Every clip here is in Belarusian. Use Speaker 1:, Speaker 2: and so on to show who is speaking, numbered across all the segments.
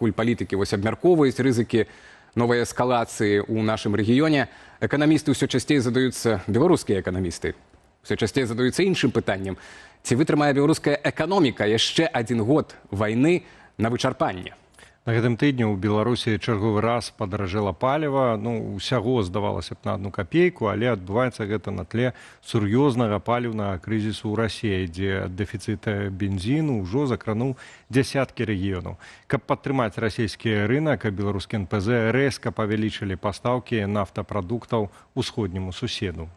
Speaker 1: пакуль палітыкі абмяркоўваюць рызыкі новай эскалацыі ў нашым рэгіёне, эканамісты ўсё часцей задаюцца, беларускія эканамісты, ўсё часцей задаюцца іншым пытаннем. Ці вытрымае беларуская эканоміка яшчэ адзін год вайны на вычарпанне?
Speaker 2: На гэтым тыдні ў Беларусі чарговы раз падаражэла паліва. Усяго здавалася б на 1 капейку, але адбываецца гэта на тле сур'ёзнага паліўнага крызісу ў Расіі, дзе дэфіцыт бензіну ўжо закрануў дзясяткі рэгіёнаў. Каб падтрымаць расійскі рынак, беларускі НПЗ рэзка павялічылі пастаўкі нафтапрадуктаў усходняму суседу.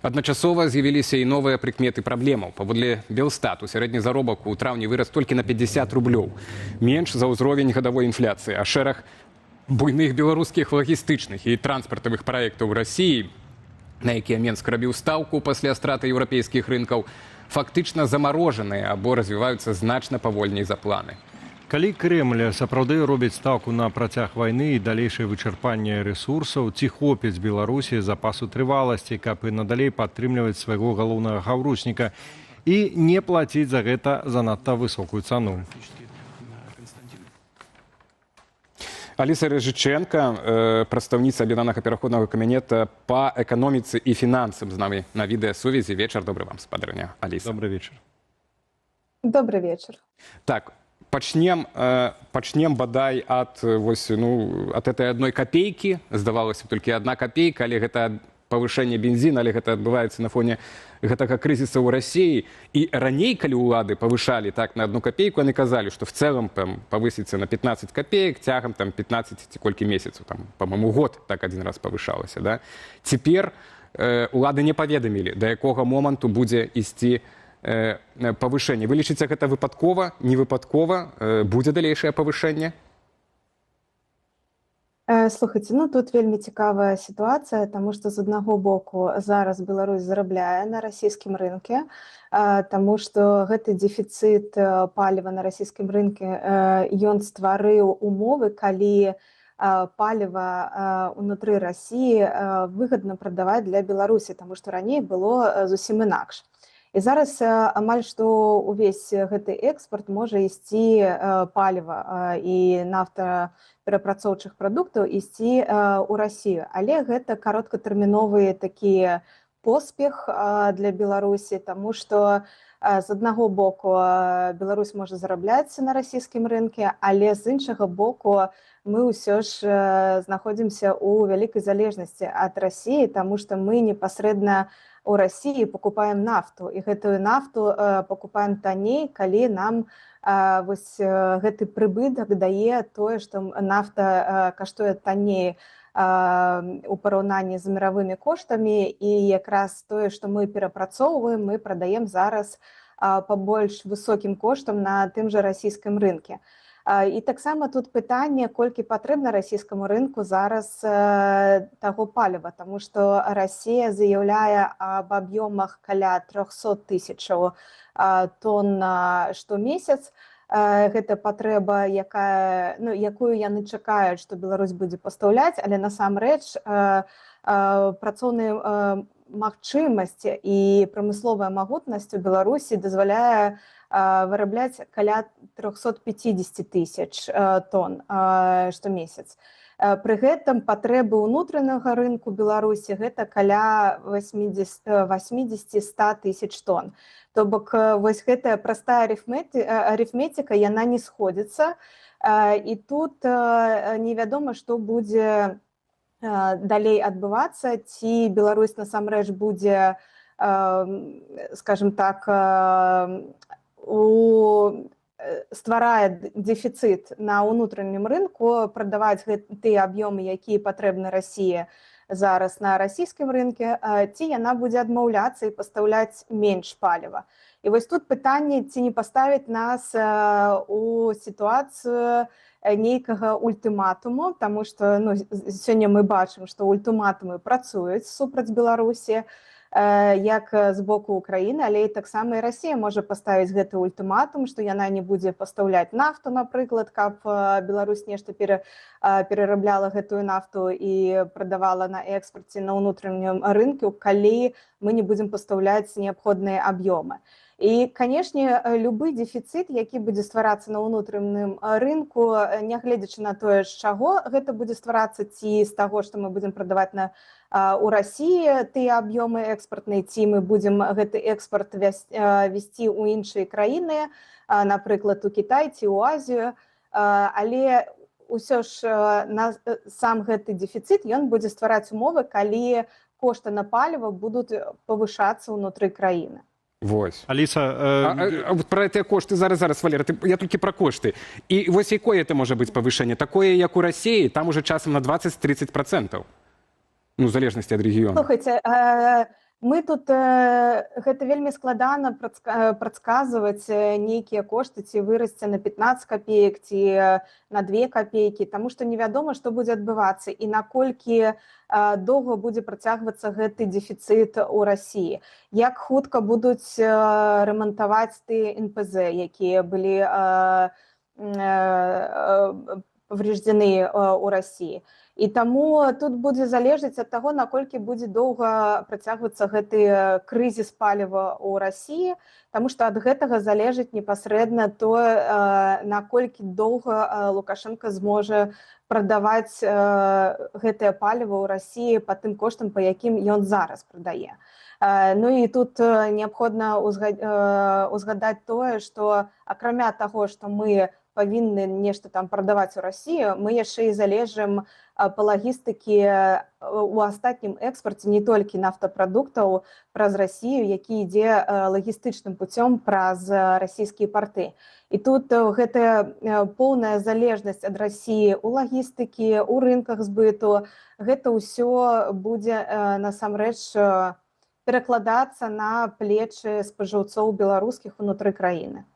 Speaker 1: Адначасова з'явіліся і новыя прыкметы праблемаў. Паводле Белстату сярэдні заробак у траўні вырас толькі на 50 рублёў. Менш за ўзровень гадавой інфляцыі, а шэраг буйных беларускіх лагістычных і транспартавых праектаў у Расіі, на якія Менск рабіў стаўку пасля страты еўрапейскіх рынкаў, фактычна замарожаныя або развіваюцца значна павольней за планы.
Speaker 2: Калі Крэмль сапраўды робіць стаўку на працяг вайны і далейшае вычарпанне рэсурсаў, ці хопіць Беларусі запасу трываласці, каб і надалей падтрымліваць свайго галоўнага хаўручніка і не плаціць за гэта занадта высокую цану.
Speaker 1: Аліса Рыжычэнка, прадстаўніца аб'яднанага пераходнага камітета па эканоміцы і фінансам з намі на відэасувязі. Вечар, добры вам, спадарня Аліса.
Speaker 2: Добры вечар.
Speaker 3: Добрый вечер.
Speaker 1: Так, пачнем бадай ад этой 1 капейкі. Здавалася толькі 1 капейка, але гэта павышэнне бензіна, але гэта адбываецца на фоне гэтага крызіса ў Расіі. І раней, калі ўлады павышалі так на 1 капейку, яны казалі, што в цэлым павысіцца на 15 копеек цягам 15 ці колькі месяцаў, па-моему, год так адзін раз павышалася. Да? Цяпер улады не паведамілі, да якога моманту будзе ісці павышэнне. Вы лічыце гэта выпадкова, не выпадкова? Будзе далейшае павышэнне?
Speaker 3: Слухайте, тут вельмі цікавая сітуацыя, таму што з аднаго боку зараз Беларусь зарабляе на расійскім рынке, таму што гэты дэфіцыт паліва на расійскім рынке, ён стварыў умовы, калі паліва ўнутры Расіі выгадна прадаваць для Беларусі, таму што раней было зусім інакш. І зараз амаль што ўвесь гэты экспорт можа ісці паліва і нафтаперапрацоўчых прадуктаў ісці ў Расію. Але гэта кароткатэрміновы такі поспех для Беларусі, таму што з аднаго боку Беларусь можа зарабляць на расійскім рынке, але з іншага боку мы ўсё ж знаходзімся ў вялікай залежнасці ад Расіі, таму што мы непасрэдна у Расіі пакупаем нафту, і гэтую нафту пакупаем танней, калі нам гэты прыбытак дае тое, што нафта каштуе танней у параўнанні з міравымі коштамі, і якраз тое, што мы перапрацоўваем, мы прадаем зараз па больш высокім коштам на тым жа расійскім рынке. І таксама тут пытанне, колькі патрэбна расійскаму рынку зараз таго паліва, таму што Расія заяўляе аб аб'ёмах каля 300 тысячаў тонн штомесяц. Гэта патрэба, якую яны чакаюць, што Беларусь будзе пастаўляць, але насамрэч працоўныя магчымасці і прамысловая магутнасць у Беларусі дазваляе вырабляць каля 350 тысяч тонн штомесяц. Пры гэтым патрэбы ўнутранага рынку Беларусі гэта каля 80-100 тысяч тонн. То бок вось гэтая простая арифметика, яна не сходзіцца, і тут невядома, што будзе далей адбывацца, ці Беларусь насамрэч будзе, скажем так, стварае дэфіцыт на ўнутраннім рынку, прадаваць тыя аб'ёмы, якія патрэбны Расіі зараз на расійскім рынке, ці яна будзе адмаўляцца і пастаўляць менш паліва. І вось тут пытанне, ці не паставіць нас у сітуацыю нейкага ультыматуму, таму што сёння мы бачым, што ультыматумы працуюць супраць Беларусі, як з боку Украіны, але і таксама і Расія можа паставіць гэты ультыматум, што яна не будзе пастаўляць нафту, напрыклад, каб Беларусь нешта перарабляла гэтую нафту і прадавала на экспарце на ўнутраннім рынку, калі мы не будзем пастаўляць неабходныя аб'ёмы. І, канешне, любы дэфіцыт, які будзе стварацца на ўнутраным рынку, нягледзячы на тое, з чаго гэта будзе стварацца, ці з таго, што мы будзем прадаваць у Расіі тыя аб'ёмы экспартныя, ці мы будзем гэты экспарт весці ў іншыя краіны, напрыклад, у Кітай ці ў Азію, але ўсё ж сам гэты дэфіцыт, ён будзе ствараць умовы, калі кошты на паліва будуць павышацца ўнутры краіны.
Speaker 1: Вось.
Speaker 2: Аліса,
Speaker 1: про гэтыя кошты зараз, Валера, я толькі пра кошты. І вось якое это можа быць павышэнне? Такое, як у Расіі, там уже часам на 20-30%. Ну, в залежнасці ад рэгіёну.
Speaker 3: Слухайце, мы тут, гэта вельмі складана прадказваць нейкія кошты, ці вырасце на 15 копеек, ці на 2 копейкі, таму што невядома, што будзе адбывацца і наколькі доўга будзе працягвацца гэты дэфіцыт у Расіі. Як хутка будуць рамантаваць тыя НПЗ, якія былі павреждзены у Расіі. І таму тут будзе залежаць ад таго, наколькі будзе доўга працягвацца гэты крызіс паліва ў Расіі, таму што ад гэтага залежыць непасрэдна тое, наколькі доўга Лукашенко зможа прадаваць гэтае паліва ў Расіі па тым коштам, па якім ён зараз прадае. Ну і тут неабходна узгадаць тое, што акрамя таго, што мы павінны нешта там прадаваць у Расію, мы яшчэ і залежым па лагістыкі у астатнім экспарце не толькі нафтапрадуктаў праз Расію, які ідзе лагістычным путём праз расійскія парты. І тут гэтая поўная залежнасць ад Расіі ў лагістыкі, у рынках збыту, гэта ўсё будзе насамрэч перакладацца на плечы спажыўцоў беларускіх унутры краіны.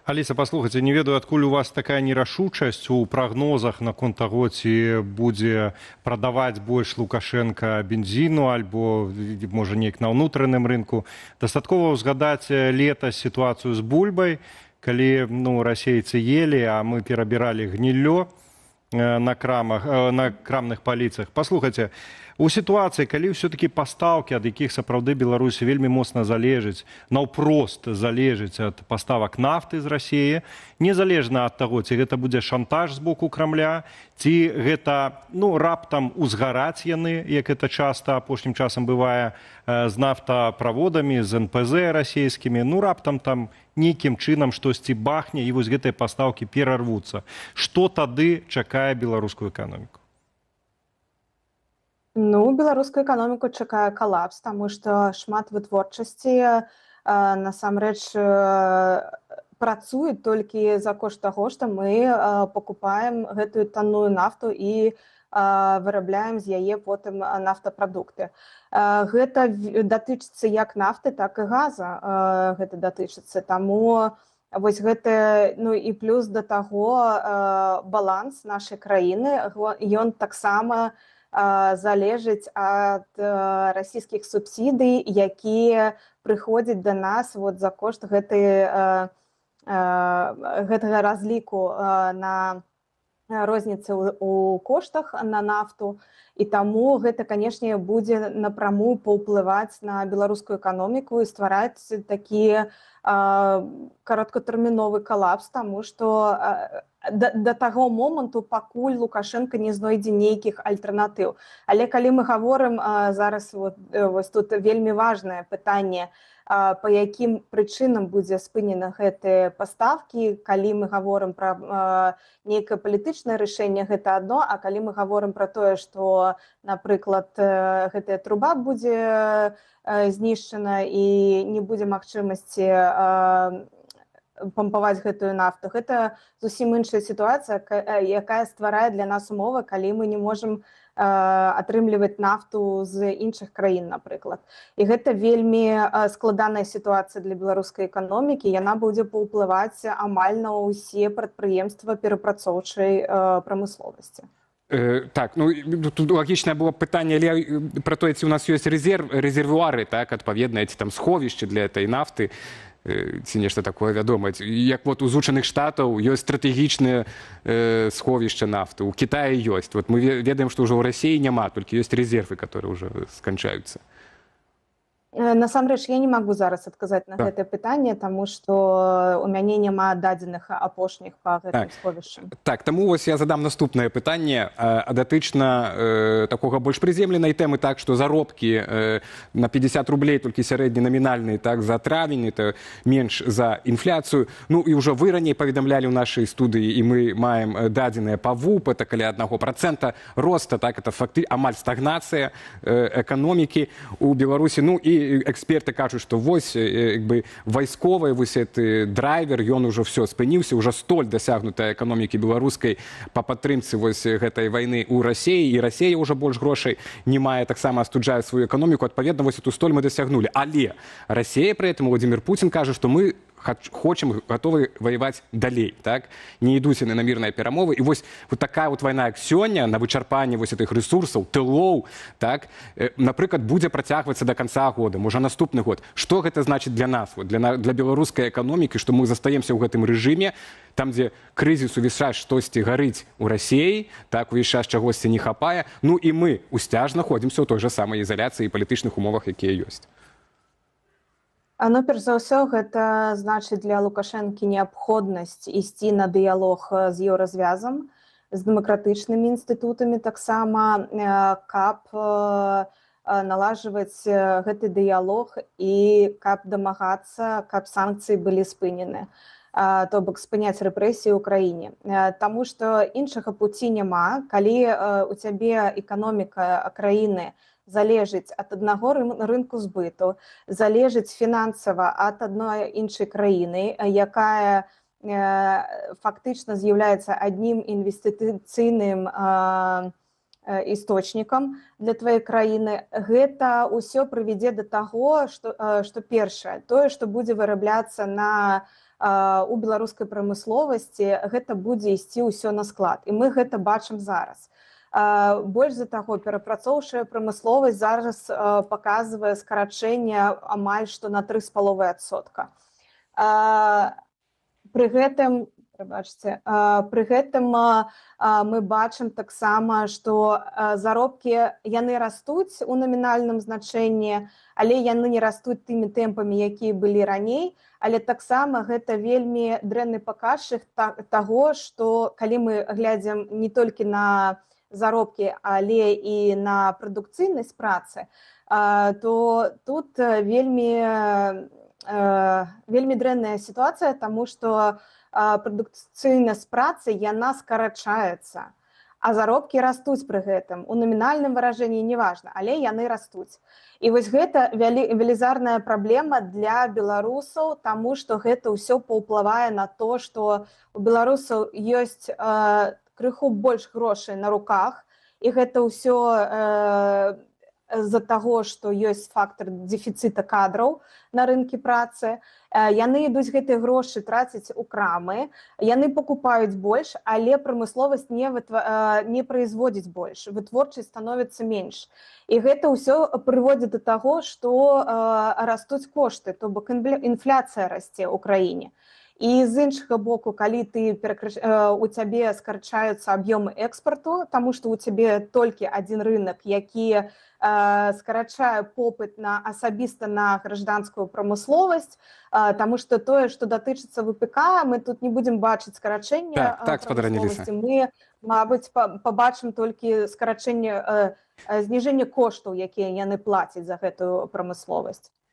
Speaker 2: Аліса, паслухайце, не ведаю, адкуль у вас такая нерашучасць у прагнозах наконт таго, ці будзе прадаваць больш Лукашенко бензіну, альбо, можа, неяк на ўнутраным рынку. Дастаткова ўзгадаць летась сітуацыю з бульбай, калі расейцы елі, а мы перабіралі гніллё на крамных паліцах. Паслухайце, у сітуацыі, калі ўсё-такі пастаўкі, ад якіх сапраўды Беларусі вельмі моцна залежыць, наўпрост залежыць ад паставак нафты з Расіі, незалежна ад таго, ці гэта будзе шантаж з боку Крамля, ці гэта раптам узгараць яны, як гэта часта апошнім часам бывае з нафтаправодамі, з НПЗ расійскімі, раптам там нейкім чынам штосьці бахне, і вось гэтыя пастаўкі перарвуцца. Што тады чакае беларускую эканоміку?
Speaker 3: Беларускую эканоміку чакае калапс, таму што шмат вытворчасці насамрэч працуюць толькі за кошт таго, што мы пакупаем гэтую танную нафту і вырабляем з яе потым нафтапрадукты. Гэта датычыцца як нафты, так і газа. Гэта датычыцца. Таму вось гэта, і плюс да таго баланс нашай краіны, ён таксама залежыць ад расійскіх субсідый, якія прыходзяць да нас за кошт гэтага разліку на розніцы ў коштах на нафту. І таму гэта, канешне, будзе напраму паўплываць на беларускую эканоміку і ствараць такі кароткатэрміновы калапс, таму што да таго моманту, пакуль Лукашенко не знойдзе нейкіх альтэрнатыў. Але калі мы гаворым зараз, вось тут вельмі важнае пытанне, па якім прычынам будзе спынена гэтыя паставкі, калі мы гаворым пра нейкае палітычнае рашэнне, гэта адно, а калі мы гаворым пра тое, што, напрыклад, гэтая труба будзе знішчана і не будзе магчымасці пампаваць гэтую нафту. Гэта зусім іншая сітуацыя, якая стварае для нас умовы, калі мы не можам атрымліваць нафту з іншых краін, напрыклад. І гэта вельмі складаная сітуацыя для беларускай эканомікі. Яна будзе паўплываць амаль на ўсе прадпрыемствы перапрацоўчай прамысловасці.
Speaker 1: Так, тут лагічнае было пытанне пра тое, ці ў нас ёсць рэзервуары, так, адпаведныя, ці там сховішчы для этой нафты, ці нешта такое вядома. Як у Злучаных Штатаў ёсць стратэгічныя сховішча нафты, у Кітаі ёсць. Мы ведаем, што ўжо ў Расіі няма, толькі ёсць рэзервы, которые ўжо сканчаюцца.
Speaker 3: Насамрэч я не магу зараз адказаць на
Speaker 1: Так.
Speaker 3: гэтае пытанне, таму што у мяне няма дадзеных апошніх па гэтым сховішчам.
Speaker 1: Так, таму вось я задам наступнае пытанне датычна такога больш прыземленай тэмы, так што заробкі на 50 рублей толькі сярэдні намінальны, так, за травень, это менш за інфляцыю. Ну і ўжо вы раней паведамлялі ў нашай студыі, і мы маем дадзеныя па ВУП, это каля 1% роста, так, это амаль стагнацыя эканомікі ў Беларусі. Ну і эксперты кажуць, што вось як бы вайсковы вось гэты драйвер, ён ужо все спыніўся, уже столь дасягнутая эканомікі беларускай па падтрымцы вось гэтай вайны ў Расіі, і Расія ўжо больш грошай не мае, таксама астуджае сваю эканоміку, адпаведна вось эту столь мы дасягнулі. Але Расія пры этом, Владимир Путин кажа, што мы хочам, готовы воевать далей, так? Не ідуць яны на мірныя перамовы. І вось такая вот вайна, як сёння, на вычарпанне вось гэтых рэсурсаў, тылоў, так, напрыклад, будзе працягвацца до конца года, можа наступны год. Што гэта значыць для нас, для беларускай эканомікі, што мы застаемся ў гэтым рэжыме, там, дзе крызіс увесь час штосьці гарыць у Расіі, так, увесь час чагосьці не хапае, ну і мы усцяж знаходзімся ў той жа самай ізаляцыі і палітычных умовах, якія ёсць.
Speaker 3: Ну, перш за ўсё, гэта значыць для Лукашэнкі неабходнасць ісці на дыялог з еўразвязам, з дэмакратычнымі інстытутамі таксама, каб налажваць гэты дыялог і каб дамагацца, каб санкцыі былі спынены, то бок спыняць рэпрэсіі ў краіне. Таму што іншага пуці няма, калі у цябе эканоміка краіны залежыць ад аднаго рынку збыту, залежыць фінансава ад адной іншай краіны, якая фактычна з'яўляецца аднім інвестыцыйным істочнікам для твоей краіны. Гэта ўсё прывядзе да таго, што першае, тое, што будзе вырабляцца у беларускай прамысловасці, гэта будзе ісці ўсё на склад. І мы гэта бачым зараз. Больш за таго, перапрацоўчая прамысловасць зараз паказвае скарачэнне амаль што на 3,5%. Пры гэтым, мы бачым таксама, што заробкі яны растуць у намінальным значэнні, але яны не растуць тымі тэмпамі, якія былі раней, але таксама гэта вельмі дрэнны паказчык таго, што калі мы глядзім не толькі на заробкі, але і на прадукцыйнасць працы, то тут вельмі дрэнная сітуацыя, таму што прадукцыйнасць працы яна скарачаецца, а заробкі растуць пры гэтым. У намінальным выражэнні неважна, але яны растуць. І вось гэта велізарная праблема для беларусаў, таму што гэта ўсё паўплывае на то, што у беларусаў ёсць крыху больш грошай на руках, і гэта ўсё з-за таго, што ёсць фактар дэфіцыта кадраў на рынке працы. Яны ідуць гэтыя грошы траціць у крамы, яны пакупаюць больш, але прамысловасць не производзіць больш, вытворчасць становіцца менш. І гэта ўсё прыводзіць да таго, што растуць кошты, то бок інфляцыя расце ў краіне. І з іншага боку, калі у цябе скарачаюцца аб'ёмы экспарту, таму што у цябе толькі адзін рынок, які скарачае попыт асабіста на гражданскую прамысловасць, таму што тое, што датычыцца ВПК, мы тут не будзем бачыць скарачэнне прамысловасці. Мы, мабыць, пабачым толькі скарачэнне, зніжэнне коштаў, якія яны плацяць за гэтую прамысловасць.